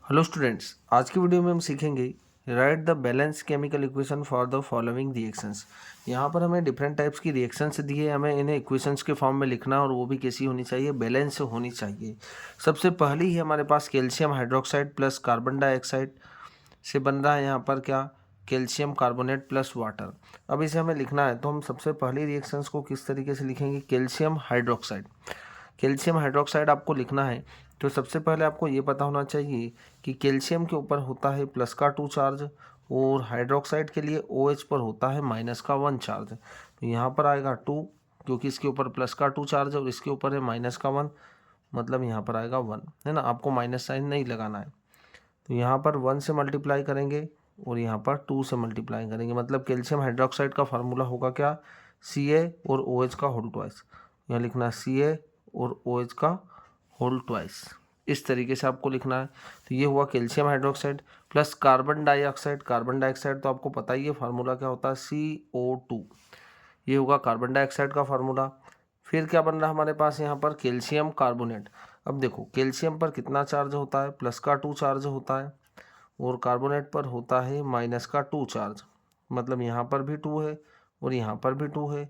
Hello students, आज की video में हम सीखेंगे right the balance chemical equation for the following reactions. यहाँ पर हमें डिफरेंट टाइप्स की रिएक्शंस दी है, हमें इन्हें इक्वेशंस के फॉर्म में लिखना है और वो भी कैसी होनी चाहिए, बैलेंस होनी चाहिए। सबसे पहली ही हमारे पास calcium hydroxide plus carbon dioxide से बन रहा है यहाँ पर क्या, कैल्शियम कार्बोनेट प्लस वाटर। अब इसे हमें लिखना है तो हम सबसे पहली रिएक्शंस को किस तरीके से लिखेंगे, कैल्शियम हाइड्रोक्साइड। कैल्शियम हाइड्रोक्साइड आपको लिखना है तो सबसे पहले आपको ये पता होना चाहिए कि कैल्शियम के ऊपर होता है प्लस का 2 चार्ज और हाइड्रोक्साइड के लिए OH पर होता है माइनस का 1 चार्ज। तो यहाँ पर आएगा 2, क्योंकि इसके ऊपर प्लस का 2 चार्ज है और इसके ऊपर है माइनस का 1, मतलब यहाँ पर आएगा 1, है ना। आपको माइनस साइन नहीं लगाना है। तो यहाँ पर 1 से मल्टीप्लाई करेंगे और यहाँ पर 2 से मल्टीप्लाई करेंगे, मतलब कैल्शियम हाइड्रोक्साइड का फार्मूला होगा क्या, Ca और OH का होल ट्वाइस। यहाँ लिखना Ca और OH का होल ट्वाइस, इस तरीके से आपको लिखना है। तो ये हुआ calcium hydroxide plus carbon dioxide. Carbon dioxide तो आपको पता ही है फार्मूला क्या होता है, CO2। ये होगा कार्बन डाइऑक्साइड का फार्मूला। फिर क्या बन रहा है हमारे पास यहाँ पर, कैल्शियम कार्बोनेट। अब देखो कैल्शियम पर कितना चार्ज होता है, प्लस का 2 चार्ज होता है और कार्बोनेट पर होता है माइनस का 2 चार्ज, मतलब यहाँ पर भी 2 है और यहाँ पर भी 2 है।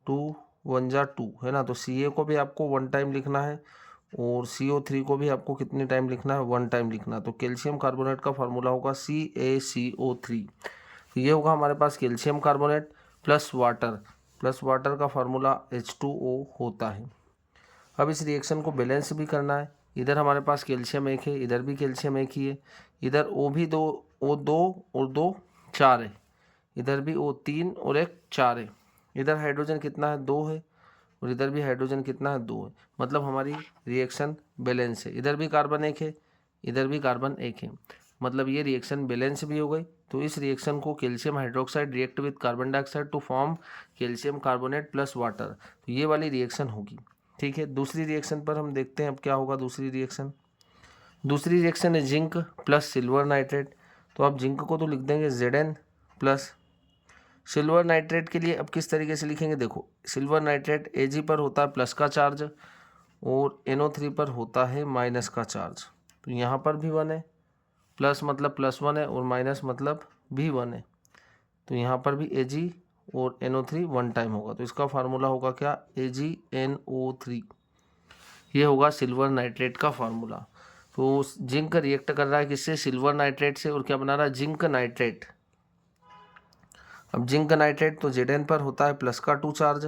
2 1 जा 2 है ना। तो Ca को भी आपको 1 टाइम लिखना है और CO3 को भी आपको कितने टाइम लिखना है, 1 टाइम लिखना है। तो कैल्शियम कार्बोनेट का फार्मूला होगा CaCO3। तो ये होगा हमारे पास कैल्शियम कार्बोनेट प्लस वाटर का फार्मूला H2O होता है। अब इस रिएक्शन को बैलेंस भी करना है। इधर हमारे पास कैल्शियम एक है, इधर भी कैल्शियम एक ही है, इधर O भी दो, O2 और 2 4 है, इधर भी O3 और 1 4 है। इधर हाइड्रोजन कितना है, 2 है और इधर भी हाइड्रोजन कितना है, 2 है, मतलब हमारी रिएक्शन बैलेंस है। इधर भी कार्बन एक है, इधर भी कार्बन एक है, मतलब ये रिएक्शन बैलेंस भी हो गई। तो इस रिएक्शन को calcium hydroxide react with carbon dioxide to form calcium carbonate plus water, तो ये वाली रिएक्शन होगी। ठीक है, दूसरी रिएक्शन पर हम देखते हैं अब क्या होगा। दूसरी रिएक्शन है जिंक प्लस सिल्वर नाइट्रेट। तो आप जिंक को तो लिख देंगे Zn प्लस सिल्वर नाइट्रेट के लिए अब किस तरीके से लिखेंगे, देखो सिल्वर नाइट्रेट Ag पर होता है प्लस का चार्ज और NO3 पर होता है माइनस का चार्ज। तो यहाँ पर भी 1 है, प्लस मतलब +1 है और माइनस मतलब भी 1 है। तो यहाँ पर भी Ag और NO3 1 टाइम होगा, तो इसका फार्मूला होगा क्या, AgNO3। ये होगा सिल्वर नाइट्रेट का फार्मूला। तो जिंक रिएक्ट कर रहा है किससे, सिल्वर नाइट्रेट से, और क्या बना रहा है, जिंक नाइट्रेट। अब जिंक नाइट्रेट तो Zn पर होता है प्लस का 2 चार्ज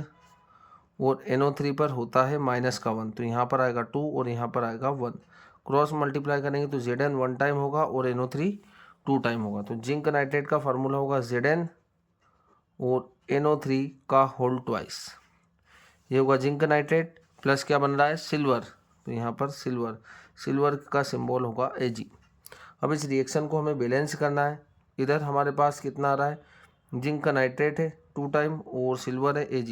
और NO3 पर होता है माइनस का 1। तो यहाँ पर आएगा 2 और यहाँ पर आएगा 1, क्रॉस मल्टीप्लाई करेंगे तो Zn 1 टाइम होगा और NO3 2 टाइम होगा। तो जिंक नाइट्रेट का फार्मूला होगा Zn और NO3 का होल ट्वाइस। ये होगा जिंक नाइट्रेट प्लस क्या बन रहा है, सिल्वर। तो यहाँ पर सिल्वर का सिंबल होगा Ag। अब इस रिएक्शन को हमें बैलेंस करना है। इधर हमारे पास कितना आ रहा है, जिंक का नाइट्रेट है 2 टाइम और सिल्वर है Ag।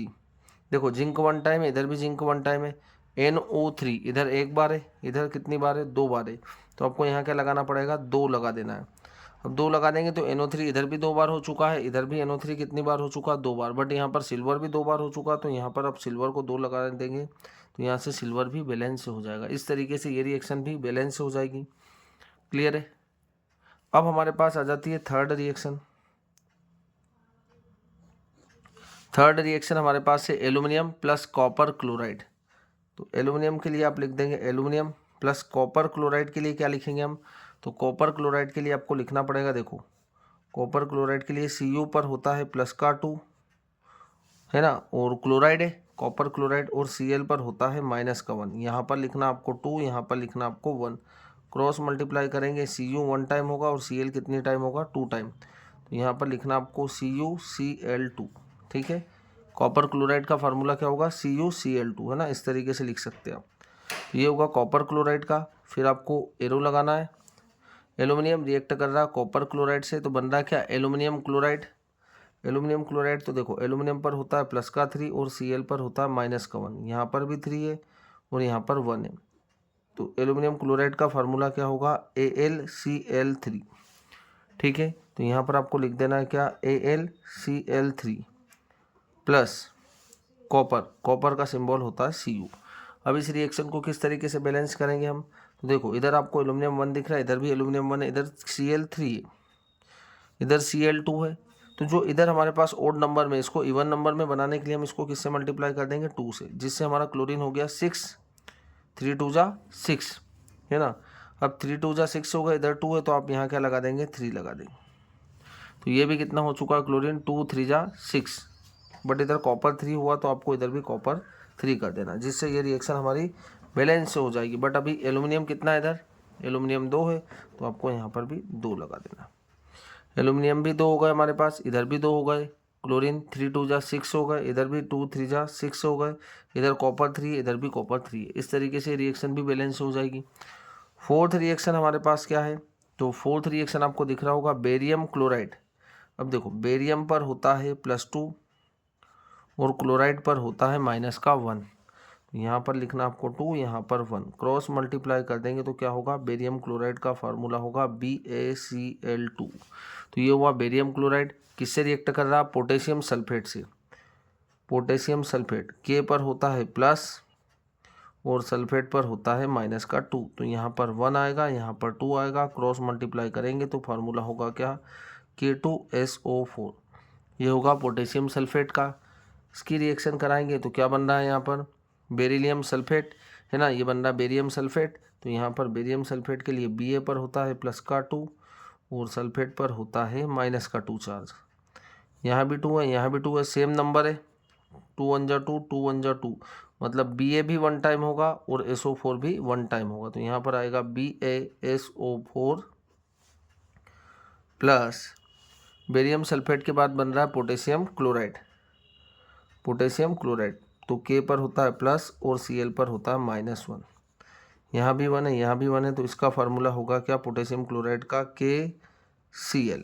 देखो जिंक 1 टाइम है, इधर भी जिंक 1 टाइम है। NO3 इधर एक बार है, इधर कितनी बार है, 2 बार है। तो आपको यहाँ क्या लगाना पड़ेगा, 2 लगा देना है। अब 2 लगा देंगे तो NO3 इधर भी 2 बार हो चुका है, इधर भी NO3 कितनी बार हो चुका, 2 बार। बट यहाँ पर सिल्वर भी 2 बार हो चुका, तो यहाँ पर अब सिल्वर को 2 लगा देंगे तो यहाँ से सिल्वर भी बैलेंस हो जाएगा। इस तरीके से ये रिएक्शन भी बैलेंस हो जाएगी। क्लियर है। अब हमारे पास आ जाती है थर्ड रिएक्शन। थर्ड रिएक्शन हमारे पास है एल्यूमिनियम प्लस कॉपर क्लोराइड। तो एल्यूमिनियम के लिए आप लिख देंगे एल्यूमिनियम प्लस कॉपर क्लोराइड के लिए क्या लिखेंगे हम, तो कॉपर क्लोराइड के लिए आपको लिखना पड़ेगा, देखो कॉपर क्लोराइड के लिए Cu पर होता है प्लस का 2, है ना, और क्लोराइड है कॉपर क्लोराइड और Cl पर होता है माइनस का 1। यहाँ पर लिखना आपको 2, यहाँ पर लिखना आपको 1, क्रॉस मल्टीप्लाई करेंगे Cu 1 टाइम होगा और Cl कितनी टाइम होगा, 2 टाइम। तो यहाँ पर लिखना आपको CuCl2। ठीक है, कॉपर क्लोराइड का फार्मूला क्या होगा, CuCl2, है ना, इस तरीके से लिख सकते हैं आप। तो ये होगा कॉपर क्लोराइड का। फिर आपको एरो लगाना है। एल्यूमिनियम रिएक्ट कर रहा है कॉपर क्लोराइड से, तो बन रहा है क्या, एल्यूमिनियम क्लोराइड। एल्यूमिनियम क्लोराइड तो देखो एल्यूमिनियम पर होता है प्लस का 3 और Cl पर होता है माइनस का 1। यहाँ पर भी 3 है और यहाँ पर 1 है। तो एल्यूमिनियम क्लोराइड का फार्मूला क्या होगा, AlCl3। ठीक है, तो यहाँ पर आपको लिख देना है क्या, AlCl3 प्लस कॉपर का सिंबल होता है Cu। अब इस रिएक्शन को किस तरीके से बैलेंस करेंगे हम, तो देखो इधर आपको एल्यूमिनियम 1 दिख रहा है, इधर भी एल्यूमिनियम 1 है, इधर Cl3 है, इधर Cl2 है। तो जो इधर हमारे पास ओड नंबर में, इसको इवन नंबर में बनाने के लिए हम इसको किससे मल्टीप्लाई कर देंगे, 2 से, जिससे हमारा क्लोरीन हो गया 6, 3 2 जा 6 है ना। अब 3 2 जा 6 होगा, इधर 2 है तो आप यहाँ क्या लगा देंगे, 3 लगा देंगे। तो ये भी कितना हो चुका है क्लोरीन, 2 3 जा 6, बट इधर कॉपर 3 हुआ तो आपको इधर भी कॉपर 3 कर देना, जिससे ये रिएक्शन हमारी बैलेंस से हो जाएगी। बट अभी एल्यूमिनियम कितना है, इधर एल्यूमिनियम 2 है तो आपको यहाँ पर भी 2 लगा देना। एल्यूमिनियम भी 2 हो गए हमारे पास, इधर भी 2 हो गए, क्लोरीन 3 2 जा 6 हो गए, इधर भी 2 3 जा 6 हो गए, इधर कॉपर 3, इधर भी कॉपर 3 है। इस तरीके से रिएक्शन भी बैलेंस हो जाएगी। फोर्थ रिएक्शन हमारे पास क्या है, तो फोर्थ रिएक्शन आपको दिख रहा होगा बेरियम क्लोराइड। अब देखो बेरियम पर होता है +2 और क्लोराइड पर होता है -1। यहाँ पर लिखना आपको 2, यहाँ पर 1, क्रॉस मल्टीप्लाई कर देंगे तो क्या होगा, बेरियम क्लोराइड का फार्मूला होगा BaCl2। तो ये हुआ बेरियम क्लोराइड, किससे रिएक्ट कर रहा है, पोटेशियम सल्फेट से। पोटेशियम सल्फेट के पर होता है प्लस और सल्फेट पर होता है -2। तो यहाँ पर 1 आएगा, यहाँ पर 2 आएगा, क्रॉस मल्टीप्लाई करेंगे तो फार्मूला होगा क्या, K2SO4। ये होगा पोटेशियम सल्फेट का। इसकी रिएक्शन कराएंगे तो क्या बन रहा है, यहाँ पर बेरिलियम सल्फेट है ना, ये बन रहा है बेरियम सल्फेट। तो यहाँ पर बेरियम सल्फेट के लिए Ba पर होता है +2 और सल्फेट पर होता है -2 चार्ज। यहाँ भी 2 है, यहाँ भी 2 है, सेम नंबर है, 2 1 जा 2, 2 1 जा 2, मतलब Ba भी 1 टाइम होगा और SO4 भी 1 टाइम होगा। तो यहाँ पर आएगा BaSO4 प्लस बेरियम सल्फेट के बाद बन रहा है पोटेशियम क्लोराइड। पोटेशियम क्लोराइड तो K पर होता है प्लस और Cl पर होता है -1। यहाँ भी 1 है, यहाँ भी 1 है, तो इसका फार्मूला होगा क्या, पोटेशियम क्लोराइड का KCl।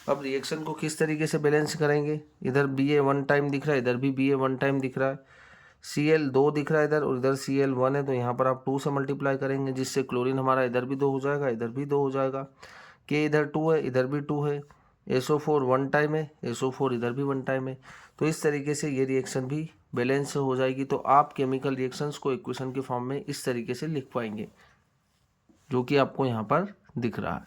अब रिएक्शन को किस तरीके से बैलेंस करेंगे, इधर Ba 1 टाइम दिख रहा है, इधर भी Ba 1 टाइम दिख रहा है, Cl 2 दिख रहा है इधर और इधर Cl 1 है, तो यहाँ पर आप 2 से मल्टीप्लाई करेंगे, जिससे क्लोरीन हमारा इधर भी 2 हो जाएगा, इधर भी 2 हो जाएगा। K इधर 2 है, इधर भी 2 है, SO4 1 टाइम है, SO4 इधर भी 1 टाइम है। तो इस तरीके से ये रिएक्शन भी बैलेंस हो जाएगी। तो आप केमिकल रिएक्शंस को इक्वेशन के फॉर्म में इस तरीके से लिख पाएंगे, जो कि आपको यहाँ पर दिख रहा है।